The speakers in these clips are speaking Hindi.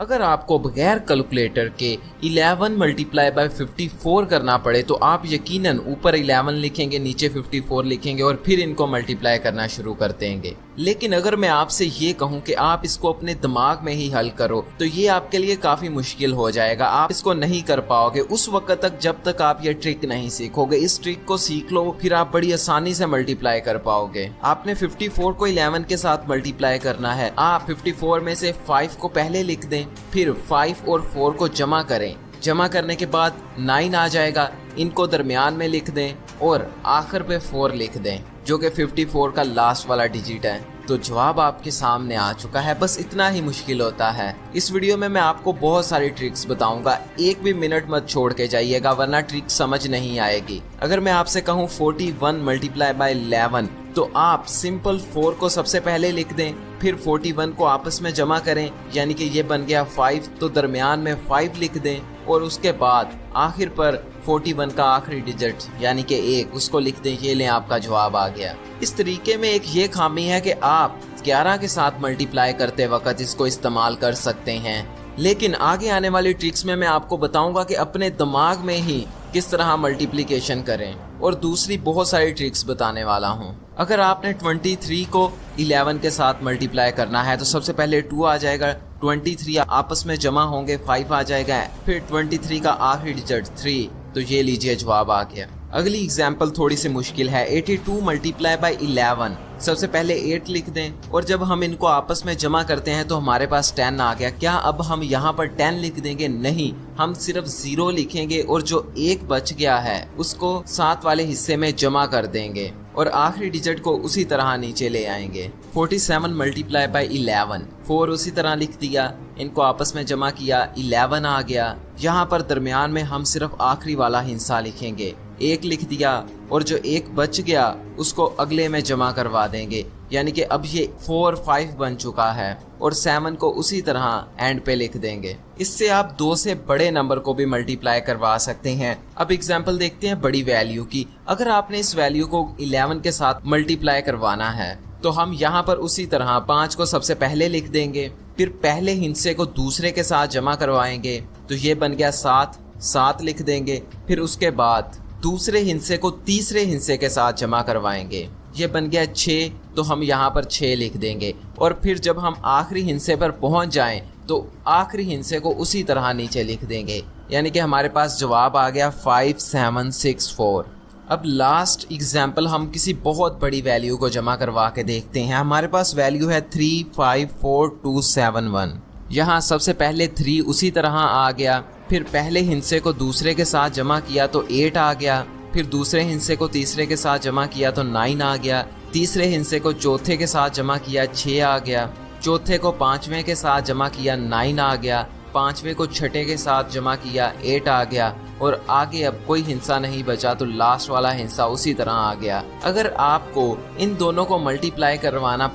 अगर आपको बगैर कैलकुलेटर के 11 मल्टीप्लाई बाय 54 करना पड़े तो आप यकीनन ऊपर 11 लिखेंगे, नीचे 54 लिखेंगे और फिर इनको मल्टीप्लाई करना शुरू कर देंगे। लेकिन अगर मैं आपसे ये कहूं कि आप इसको अपने दिमाग में ही हल करो तो ये आपके लिए काफी मुश्किल हो जाएगा। आप इसको नहीं कर पाओगे उस वक्त तक जब तक आप ये ट्रिक नहीं सीखोगे। इस ट्रिक को सीख लो, फिर आप बड़ी आसानी से मल्टीप्लाई कर पाओगे। आपने 54 को 11 के साथ मल्टीप्लाई करना है। आप 54 में से 5 को पहले लिख दें, फिर 5 और 4 को जमा करें। जमा करने के बाद 9 आ जाएगा, इनको दरमियान में लिख दें और आखिर पे 4 लिख दें जो कि 54 का लास्ट वाला डिजिट है। तो जवाब आपके सामने आ चुका है। बस इतना ही मुश्किल होता है। इस वीडियो में मैं आपको बहुत सारी ट्रिक्स बताऊंगा, एक भी मिनट मत छोड़ के जाइएगा वरना ट्रिक समझ नहीं आएगी। अगर मैं आपसे कहूँ 41 मल्टीप्लाई बाय 11 तो आप सिंपल 4 को सबसे पहले लिख दें, फिर 41 को आपस में जमा करें, यानी कि ये बन गया 5, तो दरमियान में 5 लिख दें और उसके बाद आखिर पर 41 का आखिरी डिजिट यानी कि 1 उसको लिख दें। ये लें, आपका जवाब आ गया। इस तरीके में एक ये खामी है कि आप 11 के साथ मल्टीप्लाई करते वक्त इसको इस्तेमाल कर सकते हैं, लेकिन आगे आने वाली ट्रिक्स में मैं आपको बताऊंगा कि अपने दिमाग में ही किस तरह मल्टीप्लिकेशन करें और दूसरी बहुत सारी ट्रिक्स बताने वाला हूं। अगर आपने 23 को 11 के साथ मल्टीप्लाई करना है तो सबसे पहले 2 आ जाएगा, 23 आपस में जमा होंगे, 5 आ जाएगा, फिर 23 का आखिरी डिजिट 3, तो ये लीजिए जवाब आ गया। अगली एग्जाम्पल थोड़ी सी मुश्किल है। 82 मल्टीप्लाई बाय 11, सबसे पहले 8 लिख दें और जब हम इनको आपस में जमा करते हैं तो हमारे पास 10 आ गया। क्या अब हम यहाँ पर 10 लिख देंगे? नहीं, हम सिर्फ 0 लिखेंगे और जो 1 बच गया है उसको 7 वाले हिस्से में जमा कर देंगे और आखिरी डिजिट को उसी तरह नीचे ले आएंगे। 47 मल्टीप्लाई बाय 11, 4 उसी तरह लिख दिया, इनको आपस में जमा किया, 11 आ गया। यहाँ पर दरमियान में हम सिर्फ आखिरी वाला हिस्सा लिखेंगे, 1 लिख दिया और जो 1 बच गया उसको अगले में जमा करवा देंगे, यानी कि अब ये 4 5 बन चुका है और 7 को उसी तरह एंड पे लिख देंगे। इससे आप 2 से बड़े नंबर को भी मल्टीप्लाई करवा सकते हैं। अब एग्जाम्पल देखते हैं बड़ी वैल्यू की। अगर आपने इस वैल्यू को 11 के साथ मल्टीप्लाई करवाना है तो हम यहाँ पर उसी तरह 5 को सबसे पहले लिख देंगे, फिर पहले हिस्से को दूसरे के साथ जमा करवाएंगे, तो ये बन गया 7 लिख देंगे, फिर उसके बाद दूसरे हिस्से को तीसरे हिस्से के साथ जमा करवाएंगे, ये बन गया 6, तो हम यहाँ पर 6 लिख देंगे और फिर जब हम आखिरी हिस्से पर पहुँच जाएं तो आखिरी हिस्से को उसी तरह नीचे लिख देंगे, यानी कि हमारे पास जवाब आ गया 5764। अब लास्ट एग्जाम्पल हम किसी बहुत बड़ी वैल्यू को जमा करवा के देखते हैं। हमारे पास वैल्यू है 354271। यहाँ सबसे पहले 3 उसी तरह आ गया, फिर पहले हिस्से को दूसरे के साथ जमा किया तो 8 आ गया, फिर दूसरे हिस्से को तीसरे के साथ जमा किया तो 9 आ गया, तीसरे हिस्से को चौथे के साथ जमा किया 6 आ गया, चौथे को पांचवें के साथ जमा किया 9 आ गया, पांचवें को छठे के साथ जमा किया 8 आ गया और आगे अब कोई हिस्सा नहीं बचा तो लास्ट वाला हिस्सा उसी तरह आ गया। अगर आपको इन दोनों को मल्टीप्लाई करवाना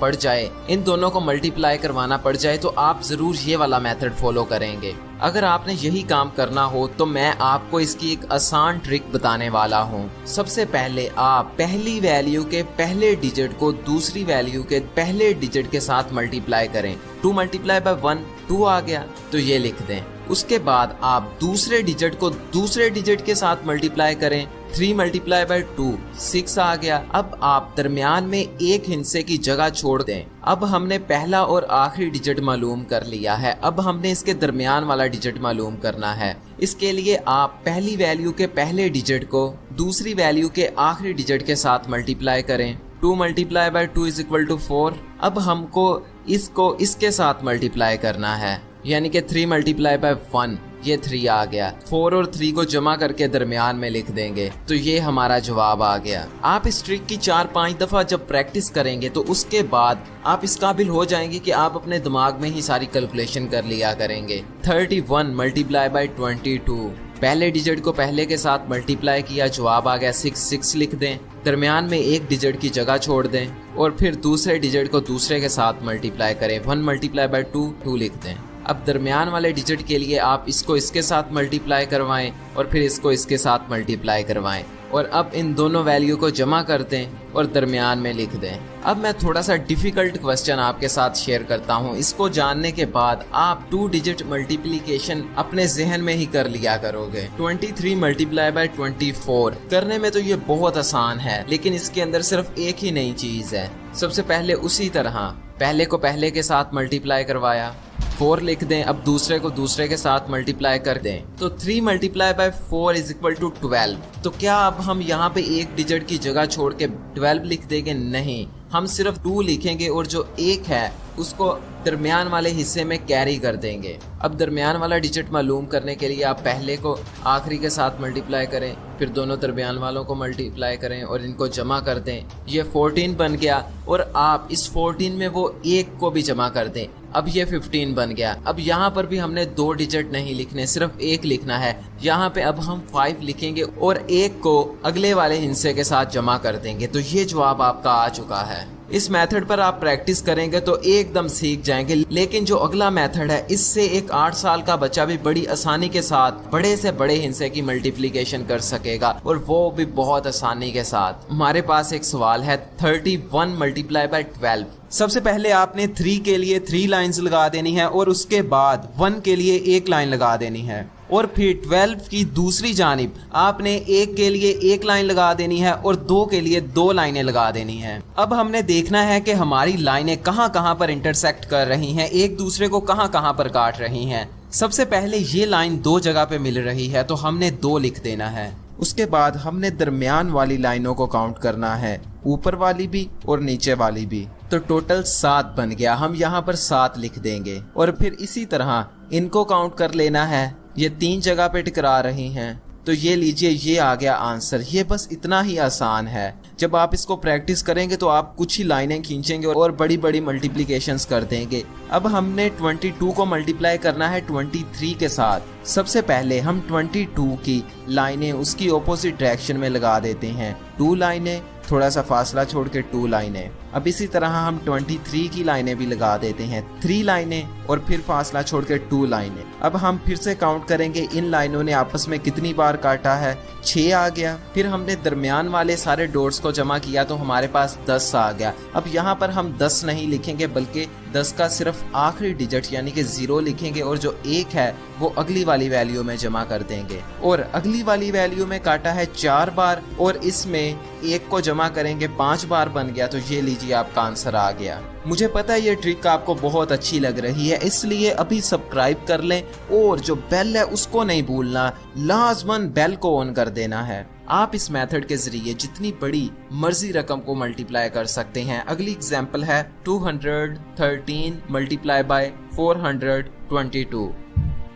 पड़ जाए तो आप जरूर ये वाला मेथड फॉलो करेंगे। अगर आपने यही काम करना हो तो मैं आपको इसकी एक आसान ट्रिक बताने वाला हूँ। सबसे पहले आप पहली वैल्यू के पहले डिजिट को दूसरी वैल्यू के पहले डिजिट के साथ मल्टीप्लाई करें। 2 मल्टीप्लाई बाय 1 2 आ गया, तो ये लिख दें। उसके बाद आप दूसरे डिजिट को दूसरे डिजिट के साथ मल्टीप्लाई करें। 3 मल्टीप्लाई बाय 2 6 आ गया। अब आप दरमियान में एक हिस्से की जगह छोड़ दें। अब हमने पहला और आखिरी डिजिट मालूम कर लिया है, अब हमने इसके दरमियान वाला डिजिट मालूम करना है। इसके लिए आप पहली वैल्यू के पहले डिजिट को दूसरी वैल्यू के आखिरी डिजिट के साथ मल्टीप्लाई करें। 2 multiply by 2 is equal to 4। अब हमको इसको इसके साथ मल्टीप्लाई करना है, यानी कि 3 मल्टीप्लाई बाय 1, ये 3 आ गया। 4 और 3 को जमा करके दरमियान में लिख देंगे, तो ये हमारा जवाब आ गया। आप इस ट्रिक की 4-5 दफा जब प्रैक्टिस करेंगे तो उसके बाद आप इस काबिल हो जाएंगे कि आप अपने दिमाग में ही सारी कैलकुलेशन कर लिया करेंगे। 31 मल्टीप्लाई बाय 22, पहले डिजिट को पहले के साथ मल्टीप्लाई किया, जवाब आ गया 6 लिख दें, दरमियान में एक डिजिट की जगह छोड़ दें और फिर दूसरे डिजिट को दूसरे के साथ मल्टीप्लाई करें। 1 मल्टीप्लाई बाय 2 लिख दें। अब दरमियान वाले डिजिट के लिए आप इसको इसके साथ मल्टीप्लाई करवाएं और फिर इसको इसके साथ मल्टीप्लाई करवाएं। और अब इन दोनों वैल्यू को जमा कर दें और दरमियान में लिख दें। अब मैं थोड़ा सा डिफिकल्ट क्वेश्चन आपके साथ शेयर करता हूँ। इसको जानने के बाद आप 2 डिजिट मल्टीप्लिकेशन अपने जहन में ही कर लिया करोगे। 23 मल्टीप्लाई बाय 24 करने में तो ये बहुत आसान है, लेकिन इसके अंदर सिर्फ एक ही नई चीज है। सबसे पहले उसी तरह पहले को पहले के साथ मल्टीप्लाई करवाया, 4 लिख दें। अब दूसरे को दूसरे के साथ मल्टीप्लाई कर दें, तो 3 multiply by 4 is equal to 12। तो क्या अब हम यहाँ पे एक डिजिट की जगह छोड़ के 12 लिख देंगे? नहीं, हम सिर्फ 2 लिखेंगे और जो 1 है उसको दरमियान वाले हिस्से में कैरी कर देंगे। अब दरमियान वाला डिजिट मालूम करने के लिए आप पहले को आखिरी के साथ मल्टीप्लाई करें, फिर दोनों दरमियान वालों को मल्टीप्लाई करें और इनको जमा कर दें। ये 14 बन गया और आप इस 14 में वो 1 को भी जमा कर दें। अब ये 15 बन गया। अब यहाँ पर भी हमने 2 डिजिट नहीं लिखने, सिर्फ 1 लिखना है। यहाँ पे अब हम 5 लिखेंगे और 1 को अगले वाले हिस्से के साथ जमा कर देंगे। तो ये जवाब आपका आ चुका है। इस मेथड पर आप प्रैक्टिस करेंगे तो एकदम सीख जाएंगे। लेकिन जो अगला मेथड है, इससे एक 8 साल का बच्चा भी बड़ी आसानी के साथ बड़े से बड़े हिस्से की मल्टीप्लिकेशन कर सकेगा, और वो भी बहुत आसानी के साथ। हमारे पास एक सवाल है 31 मल्टीप्लाई बाय 12। सबसे पहले आपने 3 के लिए 3 लाइंस लगा देनी है और उसके बाद 1 के लिए 1 लाइन लगा देनी है, और फिर 12 की दूसरी जानिब आपने 1 के लिए 1 लाइन लगा देनी है और 2 के लिए 2 लाइनें लगा देनी है। अब हमने देखना है कि हमारी लाइनें कहाँ कहाँ पर इंटरसेक्ट कर रही हैं, एक दूसरे को कहाँ कहाँ पर काट रही हैं। सबसे पहले ये लाइन 2 जगह पे मिल रही है तो हमने 2 लिख देना है। उसके बाद हमने दरमियान वाली लाइनों को काउंट करना है, ऊपर वाली भी और नीचे वाली भी। तो टोटल 7 बन गया, हम यहाँ पर 7 लिख देंगे। और फिर इसी तरह इनको काउंट कर लेना है। ये 3 जगह पे टकरा रही हैं, तो ये लीजिए, ये आ गया आंसर। ये बस इतना ही आसान है। जब आप इसको प्रैक्टिस करेंगे तो आप कुछ ही लाइनें खींचेंगे और बड़ी बड़ी मल्टीप्लिकेशंस कर देंगे। अब हमने 22 को मल्टीप्लाई करना है 23 के साथ। सबसे पहले हम 22 की लाइनें उसकी ऑपोजिट डायरेक्शन में लगा देते हैं। 2 लाइनें, थोड़ा सा फासला छोड़ के 2 लाइनें। अब इसी तरह हम 23 की लाइनें भी लगा देते हैं, 3 लाइनें और फिर फासला छोड़ के 2 लाइनें। अब हम फिर से काउंट करेंगे इन लाइनों ने आपस में कितनी बार काटा है, 6 आ गया। फिर हमने दरमियान वाले सारे डॉट्स को जमा किया तो हमारे पास 10 आ गया। अब यहाँ पर हम 10 नहीं लिखेंगे, बल्कि 10 का सिर्फ आखिरी डिजिट यानी कि 0 लिखेंगे और जो 1 है वो अगली वाली वैल्यू में जमा कर देंगे। और अगली वाली वैल्यू में काटा है 4 बार और इसमें 1 को जमा करेंगे 5 बार बन गया। तो ये लीजिए, आपका आंसर आ गया। मुझे पता है ये ट्रिक आपको बहुत अच्छी लग रही है, इसलिए अभी सब्सक्राइब कर लें और जो बेल है उसको नहीं भूलना, लाजमन बेल को ऑन कर देना है। आप इस मेथड के जरिए जितनी बड़ी मर्जी रकम को मल्टीप्लाई कर सकते हैं। अगली एग्जांपल है 213 मल्टीप्लाई बाय 422।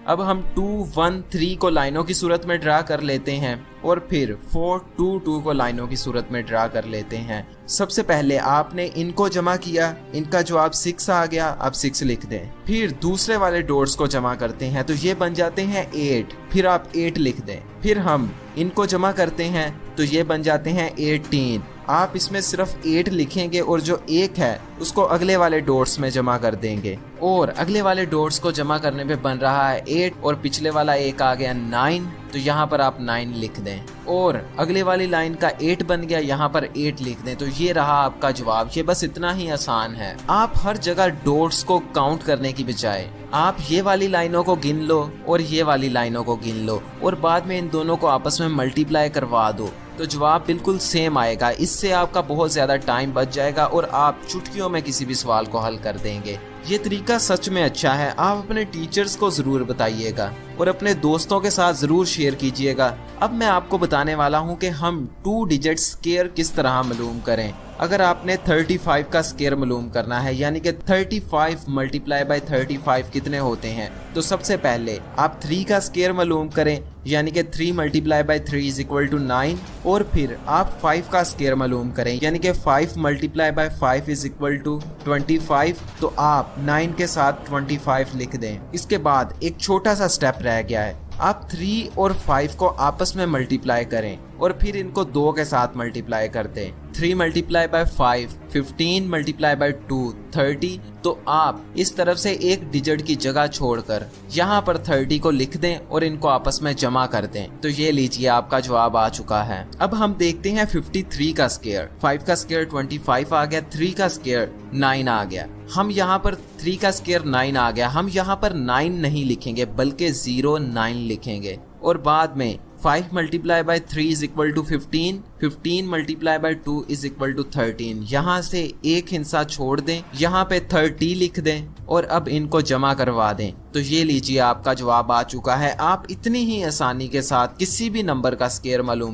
अब हम 213 को लाइनों की सूरत में ड्रा कर लेते हैं और फिर 422 को लाइनों की सूरत में ड्रा कर लेते हैं। सबसे पहले आपने इनको जमा किया, इनका जवाब 6 आ गया, आप 6 लिख दें। फिर दूसरे वाले डॉट्स को जमा करते हैं तो ये बन जाते हैं 8, फिर आप 8 लिख दें। फिर हम इनको जमा करते हैं तो ये बन जाते हैं 18, आप इसमें सिर्फ 8 लिखेंगे और जो 1 है उसको अगले वाले डॉट्स में जमा कर देंगे। और अगले वाले डॉट्स को जमा करने पे बन रहा है 8 और पिछले वाला 1 आ गया 9, तो यहाँ पर आप 9 लिख दें। और अगले वाली लाइन का 8 बन गया, यहाँ पर 8 लिख दें। तो ये रहा आपका जवाब। ये बस इतना ही आसान है। आप हर जगह डॉट्स को काउंट करने की बजाय आप ये वाली लाइनों को गिन लो और ये वाली लाइनों को गिन लो और बाद में इन दोनों को आपस में मल्टीप्लाई करवा दो, तो जवाब बिल्कुल सेम आएगा। इससे आपका बहुत ज़्यादा टाइम बच जाएगा और आप चुटकियों में किसी भी सवाल को हल कर देंगे। ये तरीका सच में अच्छा है। आप अपने टीचर्स को ज़रूर बताइएगा और अपने दोस्तों के साथ ज़रूर शेयर कीजिएगा। अब मैं आपको बताने वाला हूँ कि हम 2 डिजिट स्क्वायर किस तरह मालूम करें। अगर आपने 35 का स्क्वायर मालूम करना है, यानी कि 35 मल्टीप्लाई बाय 35 कितने होते हैं, तो सबसे पहले आप 3 का स्क्वायर मालूम करें, यानी कि 3 multiply by 3 is equal to 9। और फिर आप 5 का स्क्वायर मालूम करें, यानी कि 5 multiply by 5 is equal to 25। तो आप 9 के साथ 25 लिख दें। इसके बाद एक छोटा सा स्टेप रह गया है, आप 3 और 5 को आपस में मल्टीप्लाई करें और फिर इनको 2 के साथ मल्टीप्लाई कर दें। 3 मल्टीप्लाई बाय 5, 15 मल्टीप्लाई बाय 2, 30। तो आप इस तरफ से एक डिजिट की जगह छोड़कर यहाँ पर 30 को लिख दें और इनको आपस में जमा कर दें। तो ये लीजिए आपका जवाब आ चुका है। अब हम देखते हैं 53 का स्क्वायर। 5 का स्क्वायर 25 आ गया, 3 का स्क्वायर 9 आ गया। हम यहाँ पर 3 का स्क्वायर 9 आ गया, हम यहाँ पर 9 नहीं लिखेंगे बल्कि 09 लिखेंगे और बाद में 5 multiply by 3 is equal to 15, 15 multiply by 2 is equal to 13। यहाँ से एक हिस्सा छोड़ दें, यहाँ पे 30 लिख दें और अब इनको जमा करवा दें। तो ये लीजिए आपका जवाब आ चुका है। आप इतनी ही आसानी के साथ किसी भी नंबर का स्क्वायर मालूम